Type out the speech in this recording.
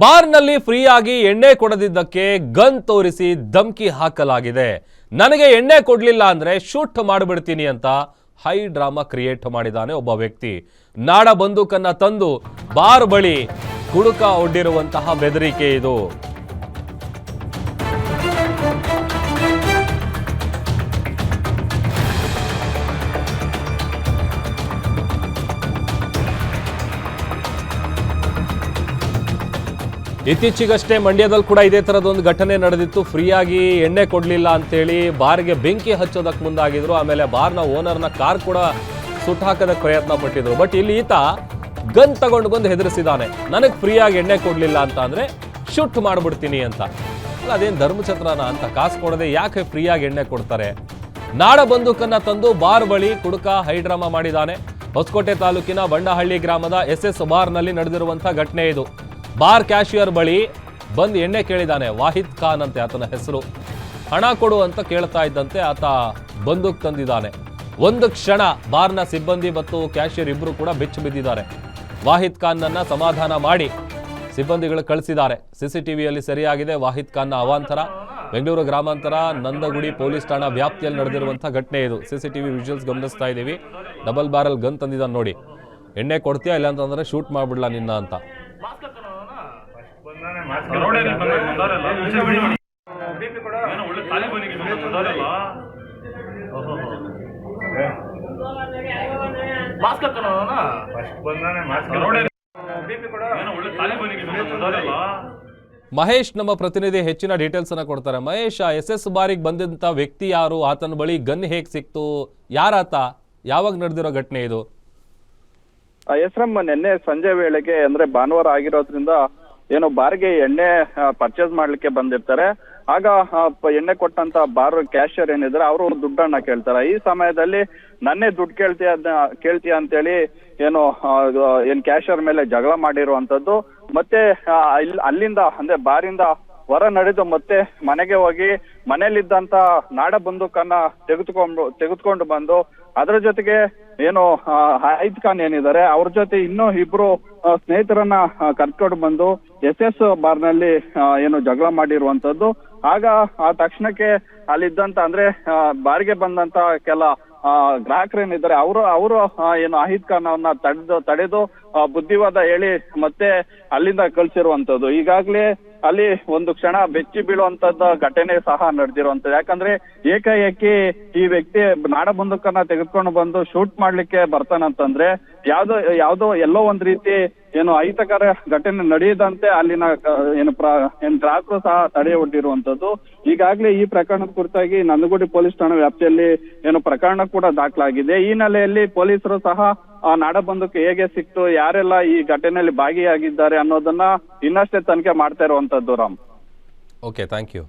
ಬಾರ್ನಲ್ಲಿ ಫ್ರೀಯಾಗಿ ಎಣ್ಣೆ ಕೊಡದಿದ್ದಕ್ಕೆ ಗನ್ ತೋರಿಸಿ ಧಮಕಿ ಹಾಕಲಾಗಿದೆ. ನನಗೆ ಎಣ್ಣೆ ಕೊಡ್ಲಿಲ್ಲ ಅಂದ್ರೆ ಶೂಟ್ ಮಾಡಿಬಿಡ್ತೀನಿ ಅಂತ ಹೈ ಡ್ರಾಮಾ ಕ್ರಿಯೇಟ್ ಮಾಡಿದಾನೆ ಒಬ್ಬ ವ್ಯಕ್ತಿ. ನಾಡ ಬಂದೂಕನ್ನ ತಂದು ಬಾರ್ ಬಳಿ ಕುಡುಕ ಒಡ್ಡಿರುವಂತಹ ಬೆದರಿಕೆ ಇದು. ಇತ್ತೀಚೆಗಷ್ಟೇ ಮಂಡ್ಯದಲ್ಲಿ ಕೂಡ ಇದೇ ತರದೊಂದು ಘಟನೆ ನಡೆದಿತ್ತು. ಫ್ರೀಯಾಗಿ ಎಣ್ಣೆ ಕೊಡ್ಲಿಲ್ಲ ಅಂತೇಳಿ ಬಾರ್ಗೆ ಬೆಂಕಿ ಹಚ್ಚೋದಕ್ಕೆ ಮುಂದಾಗಿದ್ರು. ಆಮೇಲೆ ಬಾರ್ನ ಓನರ್ನ ಕಾರ್ ಕೂಡ ಸುಟ್ಟಾಕೋದಕ್ಕೆ ಪ್ರಯತ್ನ ಪಟ್ಟಿದ್ರು. ಬಟ್ ಇಲ್ಲಿ ಈತ ಗನ್ ತಗೊಂಡು ಬಂದು ಹೆದರಿಸಿದಾನೆ. ನನಗೆ ಫ್ರೀಯಾಗಿ ಎಣ್ಣೆ ಕೊಡ್ಲಿಲ್ಲ ಅಂತ ಅಂದ್ರೆ ಶೂಟ್ ಮಾಡ್ಬಿಡ್ತೀನಿ ಅಂತ. ಅಲ್ಲ, ಅದೇನು ಧರ್ಮಛತ್ರನ ಅಂತ ಕಾಸು ಕೊಡದೆ ಯಾಕೆ ಫ್ರೀಯಾಗಿ ಎಣ್ಣೆ ಕೊಡ್ತಾರೆ? ನಾಡ ಬಂದೂಕನ್ನ ತಂದು ಬಾರ್ ಬಳಿ ಕುಡುಕ ಹೈಡ್ರಾಮಾ ಮಾಡಿದಾನೆ. ಹೊಸಕೋಟೆ ತಾಲೂಕಿನ ಬಂಡಹಳ್ಳಿ ಗ್ರಾಮದ SS ಬಾರ್ನಲ್ಲಿ ನಡೆದಿರುವಂತಹ ಘಟನೆ ಇದು. ಬಾರ್ ಕ್ಯಾಶಿಯರ್ ಬಳಿ ಬಂದು ಎಣ್ಣೆ ಕೇಳಿದಾನೆ. ವಾಹಿದ್ ಖಾನ್ ಅಂತೆ ಆತನ ಹೆಸರು. ಹಣ ಕೊಡು ಅಂತ ಕೇಳ್ತಾ ಇದ್ದಂತೆ ಆತ ಬಂದೂಕ್ ತಂದಿದ್ದಾನೆ. ಒಂದು ಕ್ಷಣ ಬಾರ್ನ ಸಿಬ್ಬಂದಿ ಮತ್ತು ಕ್ಯಾಶಿಯರ್ ಇಬ್ರು ಕೂಡ ಬೆಚ್ಚು ಬಿದ್ದಿದ್ದಾರೆ. ವಾಹಿದ್ ಖಾನ್ನನ್ನ ಸಮಾಧಾನ ಮಾಡಿ ಸಿಬ್ಬಂದಿಗಳು ಕಳಿಸಿದ್ದಾರೆ. CCTVಯಲ್ಲಿ ಸರಿಯಾಗಿದೆ ವಾಹಿದ್ ಖಾನ್ನ ಅವಾಂತರ. ಬೆಂಗಳೂರು ಗ್ರಾಮಾಂತರ ನಂದಗುಡಿ ಪೊಲೀಸ್ ಠಾಣಾ ವ್ಯಾಪ್ತಿಯಲ್ಲಿ ನಡೆದಿರುವಂತಹ ಘಟನೆ ಇದು. CCTV ವಿಜುವಲ್ಸ್ ಗಮನಿಸ್ತಾ ಇದ್ದೀವಿ. ಡಬಲ್ ಬ್ಯಾರಲ್ ಗನ್ ತಂದಿದ್ದಾನೆ ನೋಡಿ. ಎಣ್ಣೆ ಕೊಡ್ತೀಯಾ ಇಲ್ಲ ಅಂತಂದ್ರೆ ಶೂಟ್ ಮಾಡ್ಬಿಡ್ಲಾ ನಿನ್ನ ಅಂತ. ಮಹೇಶ್ ನಮ್ಮ ಪ್ರತಿನಿಧಿ ಹೆಚ್ಚಿನ ಡೀಟೇಲ್ಸ್ ಅನ್ನ ಕೊಡ್ತಾರೆ. ಮಹೇಶ್, SS ಬಾರಿಗೆ ಬಂದಂತ ವ್ಯಕ್ತಿ ಯಾರು? ಆತನ ಬಳಿ ಗನ್ ಹೇಗ್ ಸಿಕ್ತು? ಯಾರಾತ? ಯಾವಾಗ ನಡೆದಿರೋ ಘಟನೆ ಇದು? ಎಸ್ರಮ್ಮ, ನಿನ್ನೆ ಸಂಜೆ ವೇಳೆಗೆ ಅಂದ್ರೆ ಭಾನುವಾರ ಆಗಿರೋದ್ರಿಂದ ಏನೋ ಬಾರ್ಗೆ ಎಣ್ಣೆ ಪರ್ಚೇಸ್ ಮಾಡ್ಲಿಕ್ಕೆ ಬಂದಿರ್ತಾರೆ. ಆಗ ಎಣ್ಣೆ ಕೊಟ್ಟಂತ ಬಾರ್ ಕ್ಯಾಶಿಯರ್ ಏನಿದ್ರೆ ಅವರು ದುಡ್ಡನ್ನ ಕೇಳ್ತಾರೆ. ಈ ಸಮಯದಲ್ಲಿ ನನ್ನೇ ದುಡ್ಡು ಕೇಳ್ತೀಯ ಅಂತೇಳಿ ಏನು ಕ್ಯಾಶಿಯರ್ ಮೇಲೆ ಜಗಳ ಮಾಡಿರುವಂತದ್ದು. ಮತ್ತೆ ಅಲ್ಲಿಂದ ಅಂದ್ರೆ ಬಾರಿಂದ ಹೊರ ನಡೆದು ಮತ್ತೆ ಮನೆಗೆ ಹೋಗಿ ಮನೆಯಲ್ಲಿದ್ದಂತ ನಾಡ ಬಂದೂಕನ್ನ ತೆಗೆದುಕೊಂಡು ಬಂದು ಅದರ ಜೊತೆಗೆ ಏನು ವಾಹಿದ್ ಖಾನ್ ಏನಿದ್ದಾರೆ ಅವ್ರ ಜೊತೆ ಇನ್ನೂ ಇಬ್ರು ಸ್ನೇಹಿತರನ್ನ ಕರ್ಕೊಂಡು ಬಂದು SS ಬಾರ್ನಲ್ಲಿ ಏನು ಜಗಳ ಮಾಡಿರುವಂತದ್ದು. ಆಗ ಆ ತಕ್ಷಣಕ್ಕೆ ಅಲ್ಲಿದ್ದಂತ ಅಂದ್ರೆ ಬಾರಿಗೆ ಬಂದಂತ ಕೆಲ ಗ್ರಾಹಕರೇನಿದ್ದಾರೆ ಅವರು ಏನು ವಾಹಿದ್ ಖಾನ್ ಅವನ್ನ ತಡೆದು ಬುದ್ಧಿವಾದ ಹೇಳಿ ಮತ್ತೆ ಅಲ್ಲಿಂದ ಕಳ್ಸಿರುವಂತದ್ದು. ಈಗಾಗ್ಲೇ ಅಲ್ಲಿ ಒಂದು ಕ್ಷಣ ಬೆಚ್ಚಿ ಬೀಳುವಂತದ್ದು ಘಟನೆ ಸಹ ನಡೆದಿರುವಂತದ್ದು. ಯಾಕಂದ್ರೆ ಏಕಾಏಕಿ ಈ ವ್ಯಕ್ತಿ ನಾಡ ಬಂದೂಕನ್ನ ತೆಗೆದುಕೊಂಡು ಬಂದು ಶೂಟ್ ಮಾಡ್ಲಿಕ್ಕೆ ಬರ್ತಾನಂತಂದ್ರೆ ಯಾವ್ದೋ ಎಲ್ಲೋ ಒಂದ್ ರೀತಿ ಏನು ಅಹಿತಕರ ಘಟನೆ ನಡೆಯದಂತೆ ಅಲ್ಲಿನ ಏನು ಗ್ರಾಹಕರು ಸಹ ತಡೆ ಒಡ್ಡಿರುವಂತದ್ದು. ಈಗಾಗಲೇ ಈ ಪ್ರಕರಣದ ಕುರಿತಾಗಿ ನಂದಗುಡಿ ಪೊಲೀಸ್ ಠಾಣಾ ವ್ಯಾಪ್ತಿಯಲ್ಲಿ ಏನು ಪ್ರಕರಣ ಕೂಡ ದಾಖಲಾಗಿದೆ. ಈ ನೆಲೆಯಲ್ಲಿ ಪೊಲೀಸರು ಸಹ ನಾಡ ಬಂದೂಕು ಹೇಗೆ ಸಿಕ್ತು, ಯಾರೆಲ್ಲ ಈ ಘಟನೆಯಲ್ಲಿ ಭಾಗಿಯಾಗಿದ್ದಾರೆ ಅನ್ನೋದನ್ನ ಇನ್ನಷ್ಟೇ ತನಿಖೆ ಮಾಡ್ತಾ ಇರುವಂತದ್ದು. Ram, okay, thank you.